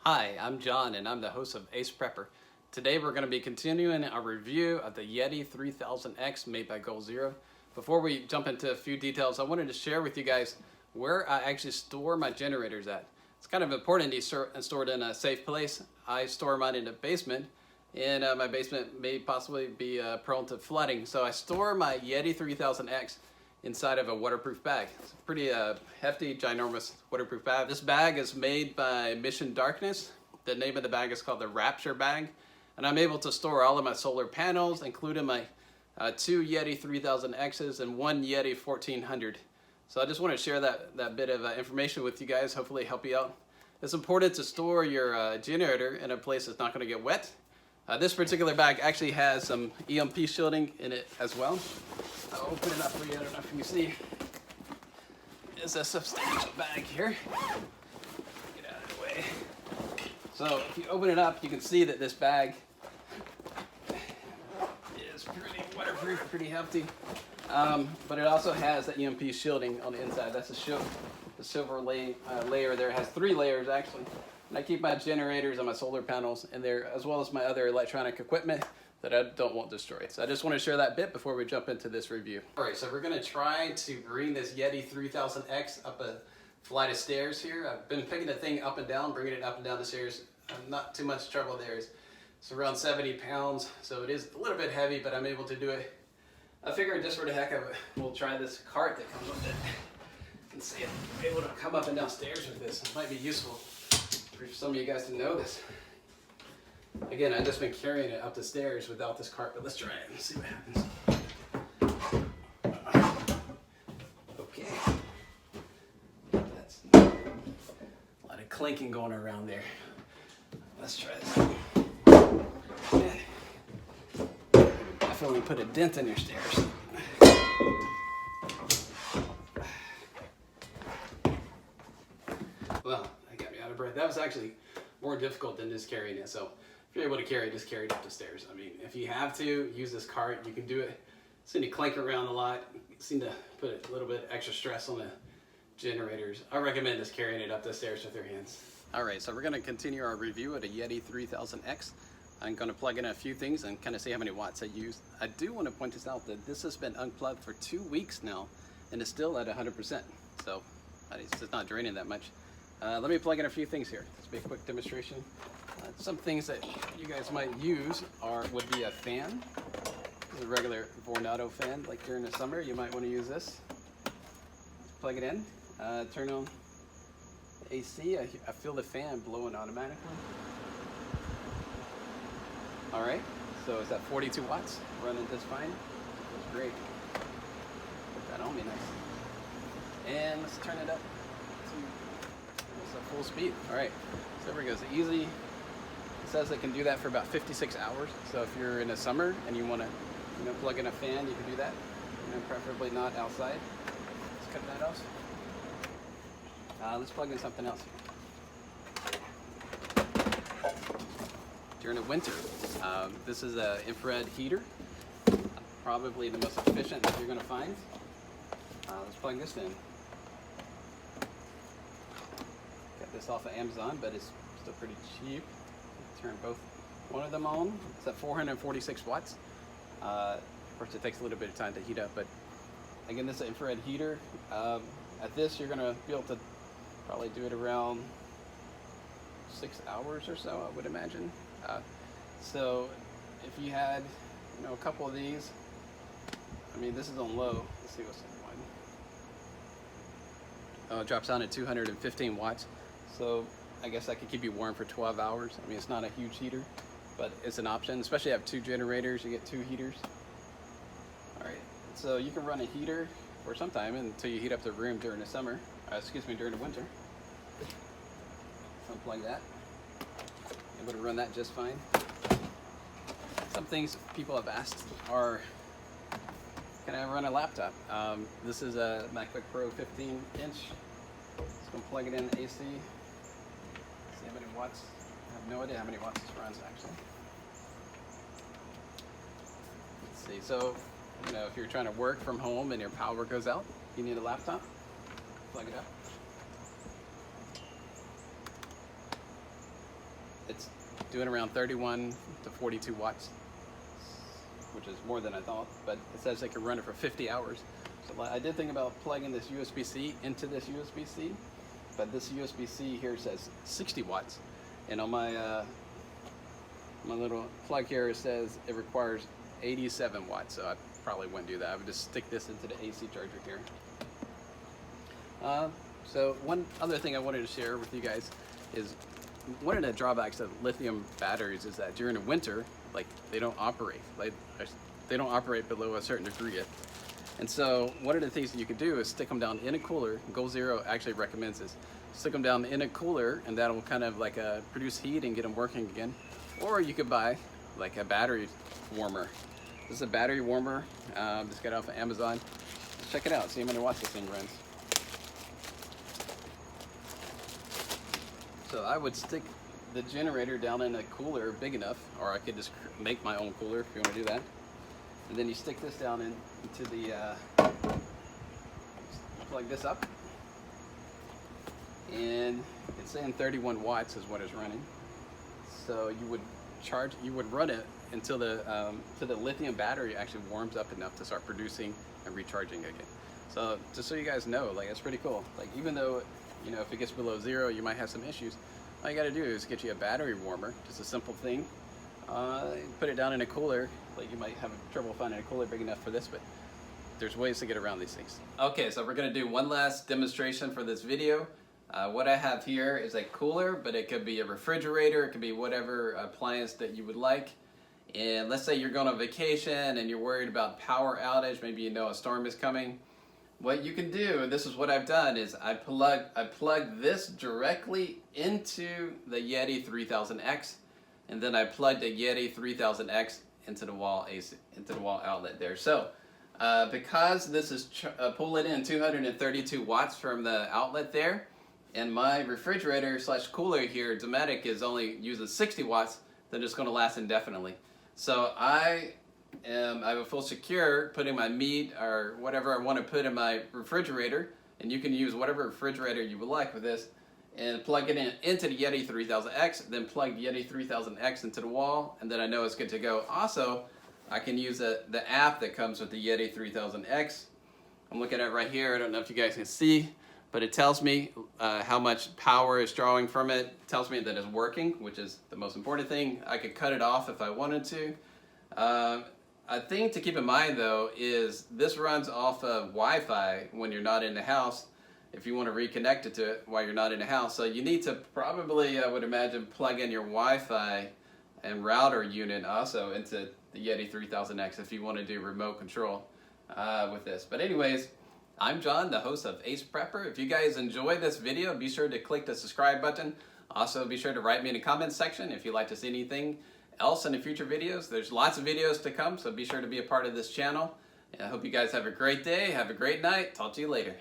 Hi, I'm John and I'm the host of Ace Prepper. Today we're going to be continuing our review of the Yeti 3000x made by Goal Zero. Before we jump into a few details, I wanted to share with you guys where I actually store my generators at. It's kind of important to store it in a safe place. I store mine in the basement, and my basement may possibly be prone to flooding. So I store my Yeti 3000x inside of a waterproof bag. It's a pretty hefty, ginormous waterproof bag. This bag is made by Mission Darkness. The name of the bag is called the Rapture bag. And I'm able to store all of my solar panels, including my two Yeti 3000Xs and one Yeti 1400. So I just want to share that bit of information with you guys, hopefully help you out. It's important to store your generator in a place that's not going to get wet. This particular bag actually has some EMP shielding in it as well. I'll open it up for you. I don't know if you can see. It's a substantial bag here. Get out of the way. So if you open it up, you can see that this bag is pretty waterproof, pretty hefty. But it also has the EMP shielding on the inside. That's the silver layer there. It has 3 layers actually. And I keep my generators and my solar panels in there, as well as my other electronic equipment that I don't want destroyed. So I just want to share that bit before we jump into this review. All right, so we're going to try to bring this Yeti 3000X up a flight of stairs here. I've been picking the thing up and down, bringing it up and down the stairs. Not too much trouble there. It's around 70 pounds, so it is a little bit heavy, but I'm able to do it. I figured just for the heck of it, we'll try this cart that comes with it and see if I'm able to come up and down stairs with this. It might be useful for some of you guys to know this. Again, I've just been carrying it up the stairs without this cart, but let's try it and see what happens. Okay. That's a lot of clinking going around there. Let's try this. Okay. Definitely put a dent in your stairs. Well, that got me out of breath. That was actually more difficult than just carrying it. So if you're able to carry it, just carry it up the stairs. I mean, if you have to use this cart, you can do it. Seem to clank around a lot. Seem to put a little bit extra stress on the generators. I recommend just carrying it up the stairs with your hands. All right, so we're going to continue our review of the Yeti 3000X. I'm going to plug in a few things and kind of see how many watts I use. I do want to point this out that this has been unplugged for 2 weeks now, and it's still at 100%. So it's just not draining that much. Let me plug in a few things here. This will be a quick demonstration. Some things that you guys might use would be a fan. This is a regular Vornado fan. Like during the summer, you might want to use this. Plug it in. Turn on the AC. I feel the fan blowing automatically. All right, so it's at 42 watts, running just fine. That's great. Put that on me nice. And let's turn it up to full speed. All right, so there we go. So easy. It says it can do that for about 56 hours. So if you're in the summer and you want to, plug in a fan, you can do that. Preferably not outside. Let's cut that off. Let's plug in something else here. During the winter, this is an infrared heater. Probably the most efficient that you're going to find. Let's plug this in. Got this off of Amazon, but it's still pretty cheap. Turn one of them on. It's at 446 watts. Of course, it takes a little bit of time to heat up, but again, this is an infrared heater. At this, you're going to be able to probably do it around 6 hours or so, I would imagine. So if you had, a couple of these, I mean, this is on low. Let's see what's on one. Oh, it drops down to 215 watts. So I guess that could keep you warm for 12 hours. I mean, it's not a huge heater, but it's an option. Especially if you have 2 generators, you get 2 heaters. All right, so you can run a heater for some time until you heat up the room during the summer. During the winter. So unplug that. Able to run that just fine. Some things people have asked are, can I run a laptop? This is a MacBook Pro 15-inch. Just gonna plug it in AC. See how many watts. I have no idea how many watts this runs actually. Let's see. So, if you're trying to work from home and your power goes out, you need a laptop. Plug it up. it's doing around 31 to 42 watts, which is more than I thought, but it says I can run it for 50 hours. So I did think about plugging this USB-C into this USB-C, but this USB-C here says 60 watts. And on my my little plug here, it says it requires 87 watts, so I probably wouldn't do that. I would just stick this into the AC charger here. So one other thing I wanted to share with you guys is one of the drawbacks of lithium batteries is that during the winter, like, they don't operate. They don't operate below a certain degree yet. And so one of the things that you could do is stick them down in a cooler. Goal Zero actually recommends this. Stick them down in a cooler, and that'll kind of like produce heat and get them working again. Or you could buy like a battery warmer. This is a battery warmer. Just got it off of Amazon. Let's check it out. See how many watts this thing runs. So I would stick the generator down in a cooler big enough, or I could just make my own cooler if you want to do that. And then you stick this down into the, plug this up, and it's saying 31 watts is what it's running. So you would run it until the lithium battery actually warms up enough to start producing and recharging again. So just so you guys know, like, it's pretty cool. Like, even though, you know, if it gets below zero, you might have some issues. All you got to do is get you a battery warmer, just a simple thing. Put it down in a cooler. Like, you might have trouble finding a cooler big enough for this, but there's ways to get around these things. Okay, so we're gonna do one last demonstration for this video. What I have here is a cooler, but it could be a refrigerator, it could be whatever appliance that you would like. And let's say you're going on vacation and you're worried about power outage, maybe you know a storm is coming. What you can do, and this is what I've done, is I plug this directly into the Yeti 3000x, and then I plugged a Yeti 3000x into the wall outlet there. So because this is pulling in 232 watts from the outlet there, and my refrigerator slash cooler here, Dometic, is only using 60 watts, then it's going to last indefinitely. So I will feel secure putting my meat or whatever I want to put in my refrigerator, and you can use whatever refrigerator you would like with this, and plug it into the Yeti 3000X, then plug the Yeti 3000X into the wall, and then I know it's good to go. Also, I can use the app that comes with the Yeti 3000X. I'm looking at it right here. I don't know if you guys can see, but it tells me how much power is drawing from it. It tells me that it's working, which is the most important thing. I could cut it off if I wanted to. A thing to keep in mind, though, is this runs off of Wi-Fi when you're not in the house, if you want to reconnect it to it while you're not in the house. So you need to probably, I would imagine, plug in your Wi-Fi and router unit also into the Yeti 3000X if you want to do remote control with this. But anyways, I'm John, the host of Ace Prepper. If you guys enjoyed this video, be sure to click the subscribe button. Also, be sure to write me in the comments section if you'd like to see anything else in the future videos. There's lots of videos to come, so be sure to be a part of this channel. And I hope you guys have a great day, have a great night. Talk to you later.